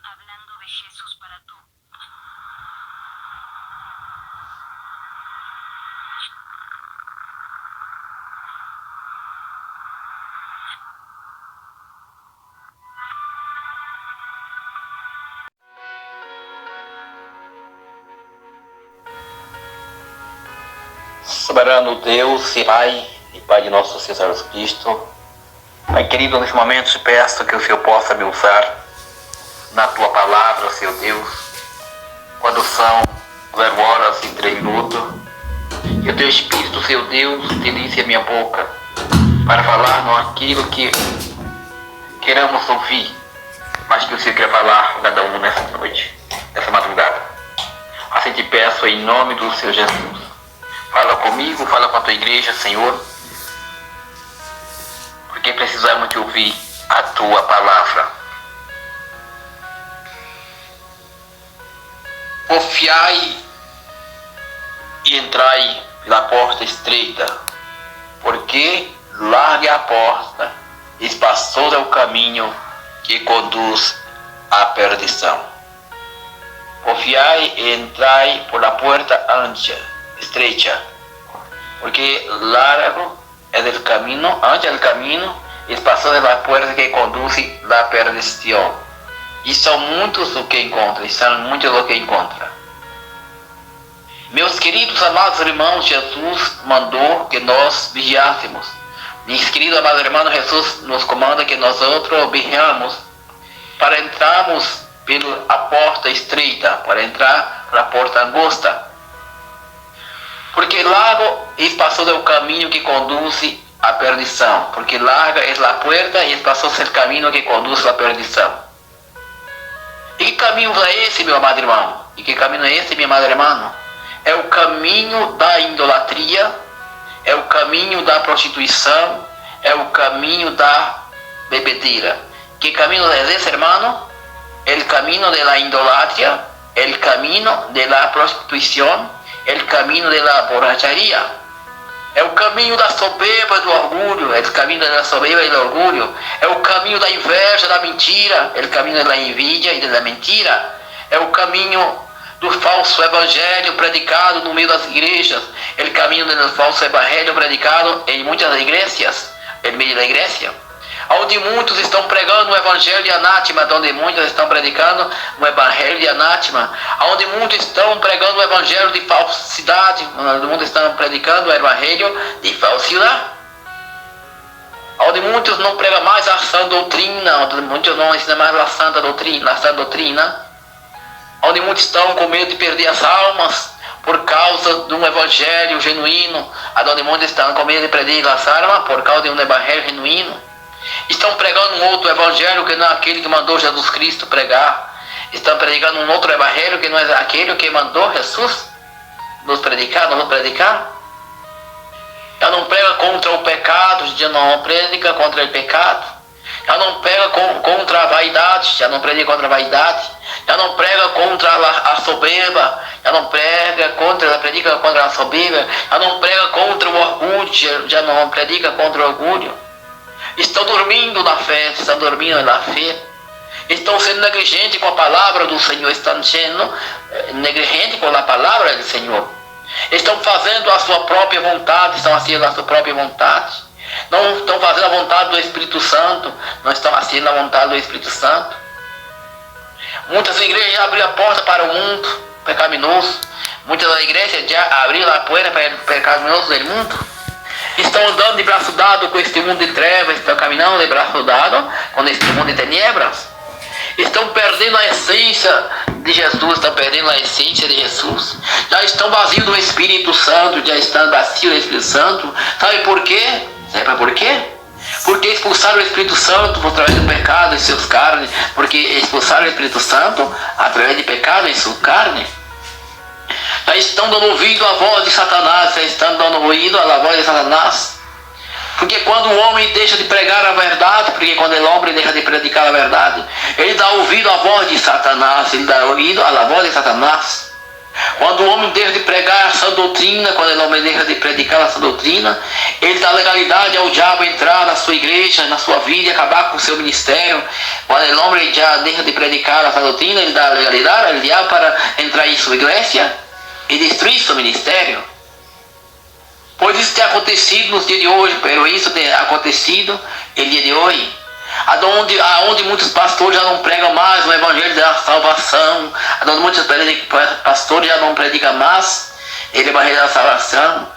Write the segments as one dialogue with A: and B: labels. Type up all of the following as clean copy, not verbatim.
A: hablando de Jesús para tú.
B: Soberano Deus e Pai de nosso Senhor Jesus Cristo, Pai querido, nesse momento te peço que o Senhor possa me usar na Tua Palavra, Senhor Deus, quando são 0 horas e 3 minutos, e o Teu Espírito, Senhor Deus, delicie a minha boca para falar não aquilo que queremos ouvir, mas que o Senhor quer falar com cada um nessa noite, nessa madrugada. Assim te peço em nome do Senhor Jesus. Fala comigo, fala com a tua igreja, Senhor, porque precisamos de ouvir a tua palavra. Confiai e entrai pela porta estreita, porque larga a porta, espaçoso é o caminho que conduz à perdição. Confiai e entrai por la porta ancha, estrecha, porque largo es el camino, ancho el camino, espaçoso é a porta que conduz à perdição. E são muitos o que encontra, e são muitos o que encontra. Meus queridos amados irmãos, Jesus mandou que nós vigiássemos. Meus queridos amados irmãos, Jesus nos comanda que nós outros vigiamos para entrarmos pela porta estreita, para entrar pela porta angosta. Porque largo e espaçoso é o caminho que conduz à perdição. Porque larga é a porta e espaçoso é o caminho que conduz à perdição. E que caminho é esse, meu amado irmão? E que caminho é esse, minha amada irmã? É o caminho da idolatria, é o caminho da prostituição, é o caminho da bebedeira. Que caminho é esse, irmão? El camino de la idolatria, el camino de la prostituição, el camino de la borracharia. É o caminho da soberba e do orgulho, é o caminho da soberba e do orgulho. É o caminho da inveja, da mentira, é o caminho da envidia e da mentira. É o caminho do falso evangelho predicado no meio das igrejas, é o caminho do falso evangelho predicado em muitas igrejas, em meio da igreja. Onde muitos estão pregando o evangelho de anátema, onde muitos estão predicando o evangelho de anátema, onde muitos estão pregando o evangelho de falsidade, onde muitos estão predicando o evangelho de falsidade, onde muitos não pregam mais a sã doutrina, onde muitos não ensinam mais a santa doutrina, onde muitos estão com medo de perder as almas por causa de um evangelho genuíno, onde muitos estão com medo de perder as almas por causa de um evangelho genuíno. Estão pregando um outro evangelho que não é aquele que mandou Jesus Cristo pregar. Estão predicando um outro evangelho que não é aquele que mandou Jesus nos predicar, Já não prega contra o pecado, já não predica contra o pecado. Já não prega contra a vaidade, já não predica contra a vaidade. Já não prega contra a soberba, já não prega predica contra a soberba. Já não prega contra o orgulho, já não predica contra o orgulho. Estão dormindo na fé, estão dormindo na fé. Estão sendo negligentes com a palavra do Senhor, estão sendo negligentes com a palavra do Senhor. Estão fazendo a sua própria vontade, estão fazendo a sua própria vontade. Não estão fazendo a vontade do Espírito Santo, não estão fazendo a vontade do Espírito Santo. Muitas igrejas já abriram a porta para o mundo pecaminoso. Muitas igrejas já abriram a porta para o pecaminoso do mundo. Estão andando de braço dado com este mundo de trevas, estão caminhando de braço dado com este mundo de tenebras. Estão perdendo a essência de Jesus, estão perdendo a essência de Jesus. Já estão vazios do Espírito Santo, já estão vazios do Espírito Santo. Sabe por quê? Sabe por quê? Porque expulsaram o Espírito Santo através do pecado em seus carnes. Porque expulsaram o Espírito Santo através de pecado em sua carne. Já estão dando ouvido à voz de Satanás, já estão dando ouvido à voz de Satanás. Porque quando o homem deixa de pregar a verdade, porque quando o homem deixa de predicar a verdade, ele dá ouvido à voz de Satanás, ele dá ouvido à voz de Satanás. Quando o homem deixa de pregar a sã doutrina, quando o homem deixa de predicar a sã doutrina, ele dá legalidade ao diabo entrar na sua igreja, na sua vida e acabar com o seu ministério. Quando o homem já deixa de predicar a sã doutrina, ele dá legalidade ao diabo para entrar em sua igreja e destruir seu ministério. Pois isso tem acontecido nos dias de hoje, pero isso tem acontecido no dia de hoje. Aonde muitos pastores já não pregam mais o evangelho da salvação, aonde muitos pastores já não predicam mais o evangelho da salvação.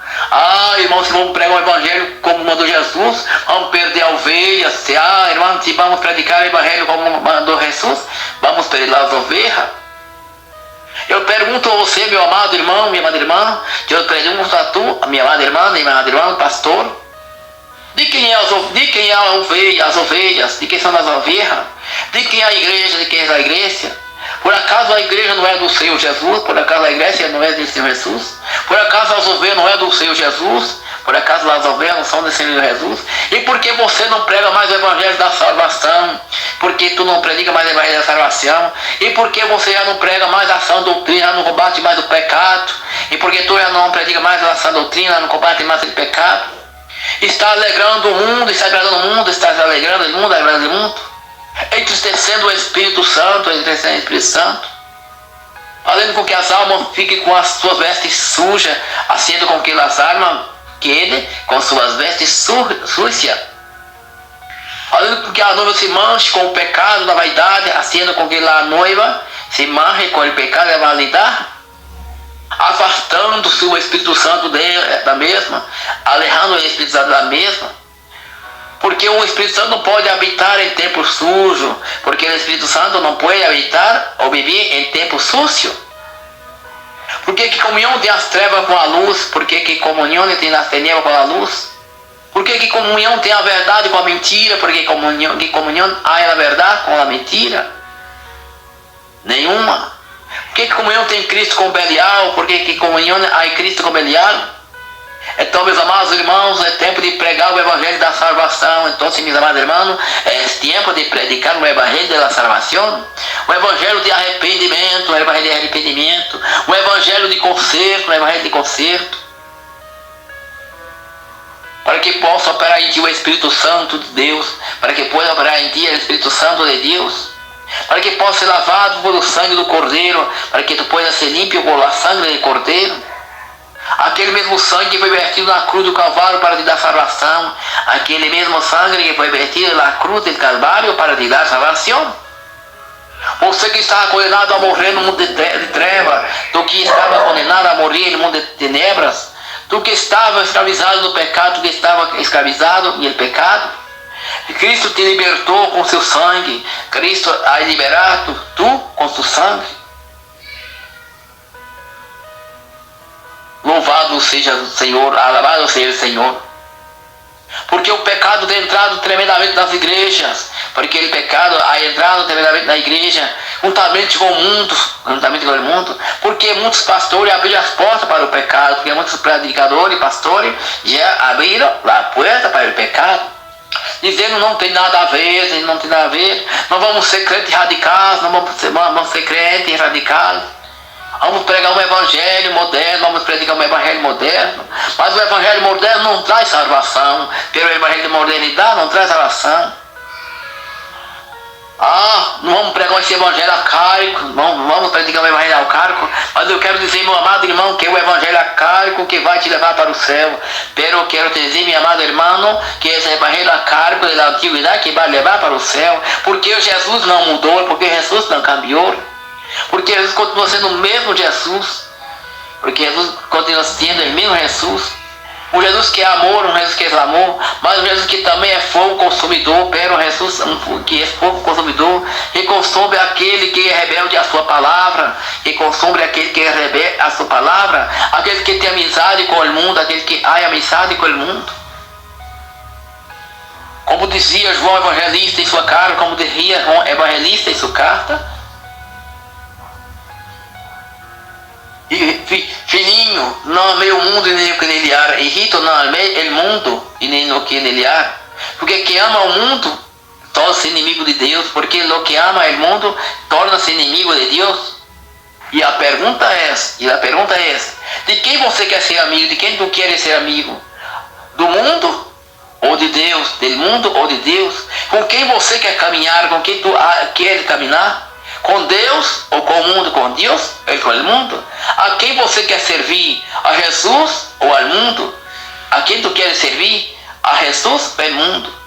B: Irmãos, se vamos pregar o evangelho como mandou Jesus, vamos perder a ovelha. Irmãos, se vamos predicar o evangelho como mandou Jesus, vamos perder as ovelhas. Eu pergunto a você, meu amado irmão, minha amada irmã, eu pergunto a tu, minha amada irmã, minha amada irmã, pastor, de quem é as ovelhas, de quem são as ovelhas, de quem é a igreja, de quem é a igreja? Por acaso a igreja não é do Senhor Jesus? Por acaso a igreja não é do Senhor Jesus? Por acaso as ovelhas não é do Senhor Jesus? Por acaso as ovelhas não são do Senhor Jesus? E por que você não prega mais o evangelho da salvação? Porque tu não predica mais o evangelho da salvação? E por que você já não prega mais a sã doutrina, já não combate mais o pecado? E por que tu já não predica mais a sã doutrina, não combate mais o pecado? Está alegrando o mundo, está agradando o mundo, está alegrando o mundo, alegrando o mundo, entristecendo o Espírito Santo, entristecendo o Espírito Santo, fazendo com que as almas fiquem com as suas vestes sujas, fazendo com que as almas quedem com suas vestes sujas, fazendo com que a noiva se manche com o pecado da vaidade, fazendo com que a noiva se manche com o pecado da vaidade, afastando-se o Espírito Santo da mesma, alejando o Espírito Santo da mesma, porque o Espírito Santo não pode habitar em templo sujo, porque o Espírito Santo não pode habitar ou viver em templo sujo. Porque que comunhão tem as trevas com a luz? Porque que comunhão tem as tinieblas com a luz? Porque que comunhão tem a verdade com a mentira? Porque que comunhão há a verdade com a mentira? Nenhuma. Por que comunhão tem Cristo com Belial? Por que comunhão há Cristo com Belial? Então, meus amados irmãos, é tempo de pregar o evangelho da salvação. Então, meus amados irmãos, é tempo de predicar o evangelho da salvação, o evangelho de arrependimento, o evangelho de arrependimento, o evangelho de conserto, o evangelho de conserto, para que possa operar em ti o Espírito Santo de Deus, para que possa operar em ti o Espírito Santo de Deus, para que possa ser lavado pelo sangue do Cordeiro, para que tu possa ser limpo pela sangue do Cordeiro, aquele mesmo sangue que foi vertido na cruz do Calvário para te dar salvação, aquele mesmo sangue que foi vertido na cruz do Calvário para te dar salvação. Você que estava condenado a morrer no mundo de trevas, tu que estava condenado a morrer no mundo de tenebras, tu que estava escravizado no pecado, tu que estava escravizado no pecado, Cristo te libertou com seu sangue. Cristo ha liberado tu com seu sangue. Louvado seja o Senhor, alabado seja o Senhor. Porque o pecado tem entrado tremendamente nas igrejas. Porque o pecado ha entrado tremendamente na igreja, juntamente com o mundo. Porque muitos pastores abriram as portas para o pecado. Porque muitos predicadores e pastores já abriram a porta para o pecado, dizendo não tem nada a ver, não tem nada a ver. Não vamos ser crentes radicais, não vamos ser crentes radicais. Vamos pregar um evangelho moderno, vamos predicar um evangelho moderno. Mas o evangelho moderno não traz salvação. Pelo evangelho de modernidade não traz salvação. Não vamos pregar esse evangelho arcaico, não vamos predicar um evangelho arcaico. Mas eu quero dizer, meu amado irmão, que é o evangelho arcaico que vai te levar para o céu. Pero eu quero te dizer, meu amado irmão, que esse evangelho arcaico da antiguidade que vai levar para o céu. Porque Jesus não mudou, porque Jesus não cambiou. Porque Jesus continua sendo o mesmo Jesus. Porque Jesus continua sendo o mesmo Jesus. Um Jesus que é amor, um Jesus que é amor, mas um Jesus que também é fogo consumidor, pero um Jesus que é fogo consumidor, que consome aquele que é rebelde à sua palavra, que consome aquele que é rebelde à sua palavra, aquele que tem amizade com o mundo, aquele que há amizade com o mundo. Como dizia João Evangelista em sua carta, como dizia João Evangelista em sua carta, filhinho, não amei o mundo e nem o que nele há. Hijito, não amei o mundo e nem o que nele há. Porque quem ama o mundo torna-se inimigo de Deus. Porque o que ama o mundo torna-se inimigo de Deus. E a pergunta é essa: de quem você quer ser amigo? De quem tu queres ser amigo? Do mundo ou de Deus? Del mundo ou de Deus? Com quem você quer caminhar? Com quem tu quer caminhar? Com Deus ou com o mundo? Com Deus ou com o mundo? A quem você quer servir? A Jesus ou ao mundo? A quem tu queres servir? A Jesus ou ao mundo?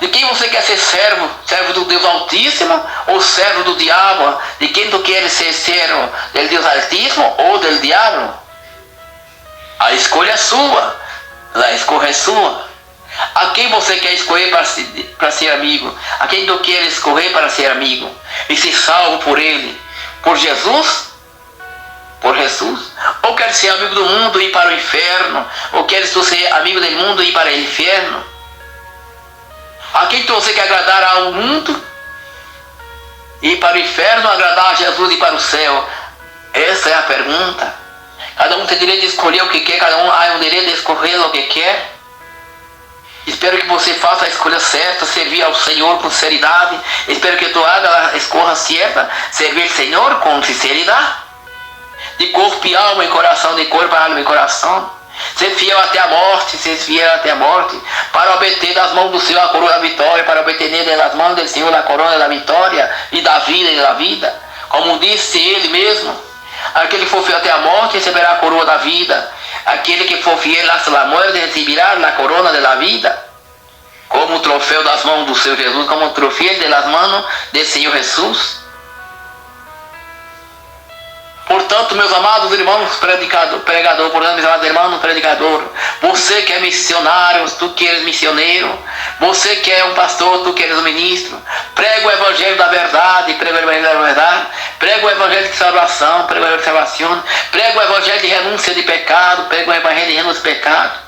B: De quem você quer ser servo? Servo do Deus Altíssimo ou servo do diabo? De quem tu queres ser servo? Del Deus Altíssimo ou del diabo? A escolha é sua. A escolha é sua. A quem você quer escolher para ser amigo? A quem tu queres escolher para ser amigo? E ser salvo por ele? Por Jesus? Por Jesus? Ou queres ser amigo do mundo e ir para o inferno? Ou queres tu ser amigo do mundo e ir para o inferno? A quem você quer agradar ao mundo? Ir para o inferno, agradar a Jesus e ir para o céu? Essa é a pergunta. Cada um tem direito de escolher o que quer, cada um tem o direito de escolher o que quer. Espero que você faça a escolha certa, servir ao Senhor com sinceridade. Espero que tu haga a escolha certa, servir ao Senhor com sinceridade. De corpo e alma e coração, de corpo, alma e coração. Ser fiel até a morte, para obter das mãos do Senhor a coroa da vitória, para obter das mãos do Senhor a coroa da vitória e da vida. Como disse ele mesmo, aquele que for fiel até a morte receberá a coroa da vida. Aquele que for fiel hasta la muerte receberá a corona da vida. Como o troféu das mãos do Senhor Jesus, como o troféu das mãos do Senhor Jesus. Portanto, meus amados irmãos pregador, portanto, meus amados irmãos predicador, você que é missionário, tu que eres missioneiro, você que é um pastor, tu que eres um ministro, prega o evangelho da verdade, prega o evangelho de salvação, prega o evangelho de salvação, prega o evangelho de renúncia de pecado, prega o evangelho de renúncia de pecado.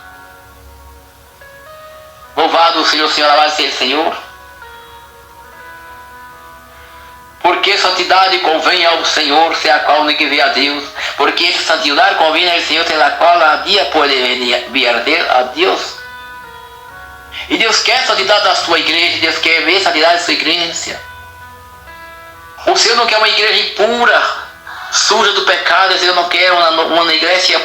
B: Louvado seja o Senhor, louvado seja o Senhor. Porque santidade convém ao Senhor, sem a qual ninguém vê a Deus. Porque santidade convém ao Senhor, sem a qual a dia pode ver a Deus. E Deus quer a santidade da sua igreja, Deus quer ver a santidade da sua igreja. O Senhor não quer uma igreja impura, suja do pecado. O Senhor não quer uma igreja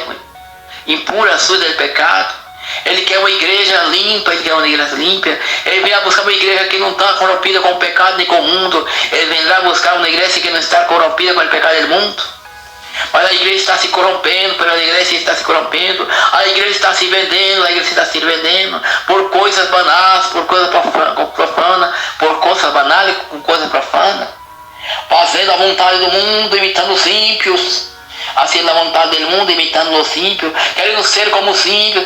B: impura, suja do pecado. Ele quer uma igreja limpa, ele quer uma igreja limpa. Ele vem buscar uma igreja que não está corrompida com o pecado nem com o mundo. Ele vendrá buscar uma igreja que não está corrompida com o pecado do mundo. Mas a igreja está se corrompendo, a igreja está se corrompendo, a igreja está se vendendo, por coisas banais, por coisas profanas, por coisas banais com coisas profanas, fazendo a vontade do mundo, imitando os ímpios. Assim a vontade do mundo, imitando os ímpios, querendo ser como os ímpios,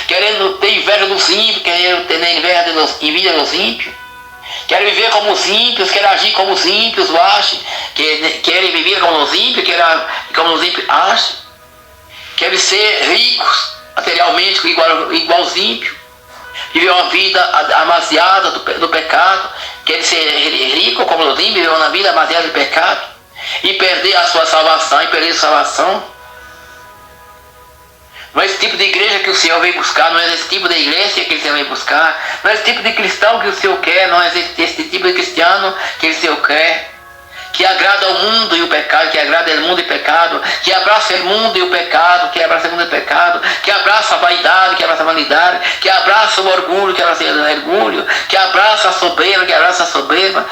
B: querendo ter inveja dos ímpios, querendo ter inveja dos ímpios, querem viver como os ímpios, querem agir como os ímpios acham, querem viver como os ímpios, como os ímpios acham, querem ser ricos materialmente igual aos ímpios, viver uma vida amaziada do pecado, querem ser rico como os ímpios, viver uma vida amaziada de pecado. E perder a sua salvação, Não é esse tipo de igreja que o Senhor vem buscar, não é esse tipo de igreja que o Senhor vem buscar, não é esse tipo de cristão que o Senhor quer, não é esse tipo de cristiano que o Senhor quer, que agrada ao mundo e o pecado, que agrada o mundo e o pecado, que abraça o mundo e o pecado, que abraça a vaidade, que abraça a vanidade, que abraça o orgulho, que abraça o orgulho, que abraça a soberba,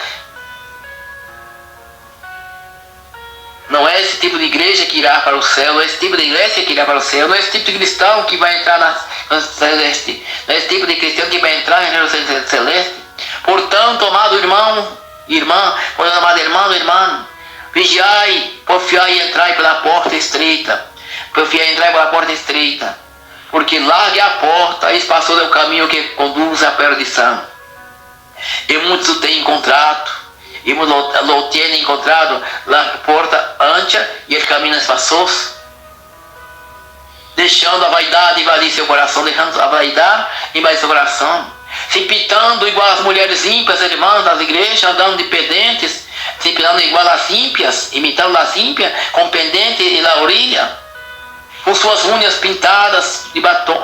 B: Não é esse tipo de igreja que irá para o céu, não é esse tipo de igreja que irá para o céu, não é esse tipo de cristão que vai entrar na celeste, não é esse tipo de cristão que vai entrar na celeste. Portanto, amado irmão, irmã, vigiai, porfiai e entrai pela porta estreita, porque largue a porta, espaçoso é o caminho que conduz à perdição, e muitos o têm encontrado. E lo tiene encontrado la porta ancha e el camino espaçoso, deixando a vaidade invadir seu coração, se pintando igual as mulheres ímpias, irmãs das igrejas, andando de pendentes, se pintando igual as ímpias, imitando as ímpias, com pendente e laurília, com suas unhas pintadas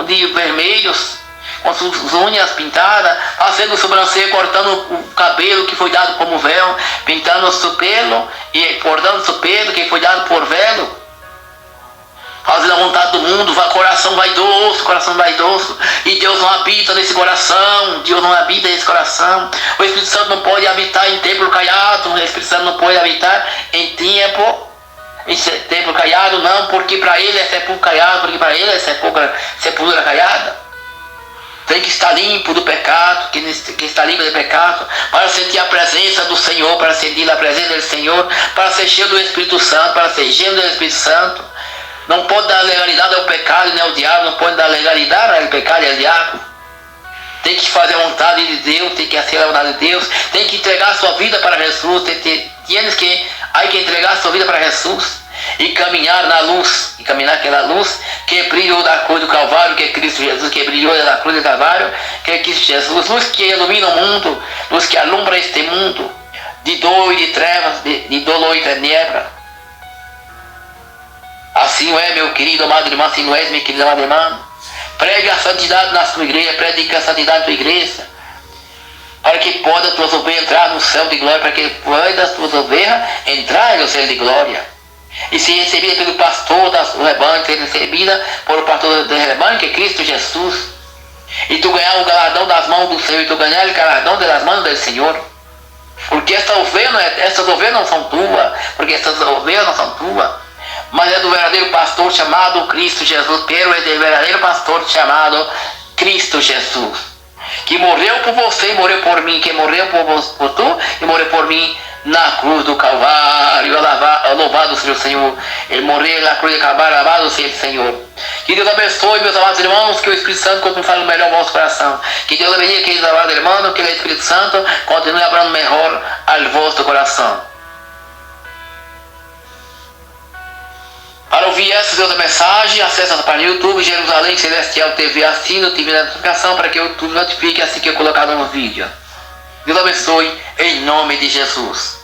B: de vermelhos, com suas unhas pintadas, fazendo sobrancelha, cortando o cabelo que foi dado como véu, pintando o seu pelo e cortando o seu pelo que foi dado por véu, fazendo a vontade do mundo, coração vaidoso, e Deus não habita nesse coração, Deus não habita nesse coração. O Espírito Santo não pode habitar em templo caiado, o Espírito Santo não pode habitar em templo caiado, não, porque para ele é sepulcro caiado, porque para ele é sepultura caiada. Tem que estar limpo do pecado, que está limpo do pecado, para sentir a presença do Senhor, para sentir a presença do Senhor, para ser cheio do Espírito Santo, para ser cheio do Espírito Santo. Não pode dar legalidade ao pecado nem ao diabo, não pode dar legalidade ao pecado e ao diabo. Tem que fazer a vontade de Deus, tem que fazer a vontade de Deus, tem que entregar a sua vida para Jesus, tienes que entregar a sua vida para Jesus e caminhar na luz, e caminhar aquela luz que brilhou da cruz do Calvário, que é Cristo Jesus, que brilhou da cruz do Calvário, que é Cristo Jesus, luz que ilumina o mundo, luz que alumbra este mundo de dor e de trevas, de dolor e tenebra. Assim é, meu querido amado irmão, assim não és, minha querida amada irmã. Pregue a santidade na sua igreja, pregue a santidade na tua igreja, para que possa as tuas ovelhas entrar no céu de glória, para que possa as tuas ovelhas entrar no céu de glória. E ser recebida pelo pastor do rebanho, ser recebida por o pastor do rebanho, que é Cristo Jesus. E tu ganhar o galardão das mãos do Senhor, e tu ganhar o galardão das mãos do Senhor. Porque essas ovelhas não são tuas, porque essas ovelhas não são tuas, mas é do verdadeiro pastor chamado Cristo Jesus, pero é do verdadeiro pastor chamado Cristo Jesus, que morreu por você e morreu por mim, que morreu por tu e morreu por mim na cruz do Calvário. Louvado seja o Senhor. Ele morreu na cruz do Calvário, louvado seja o Senhor. Que Deus abençoe, meus amados irmãos, que o Espírito Santo continue falando melhor no vosso coração. Que Deus abençoe, queridos amados irmãos, que o Espírito Santo continue falando melhor ao vosso coração. Para ouvir essas e outras mensagens, acesse para o YouTube, Jerusalém Celestial TV, assina o TV da notificação para que o YouTube notifique assim que eu colocar um vídeo. Deus abençoe, em nome de Jesus.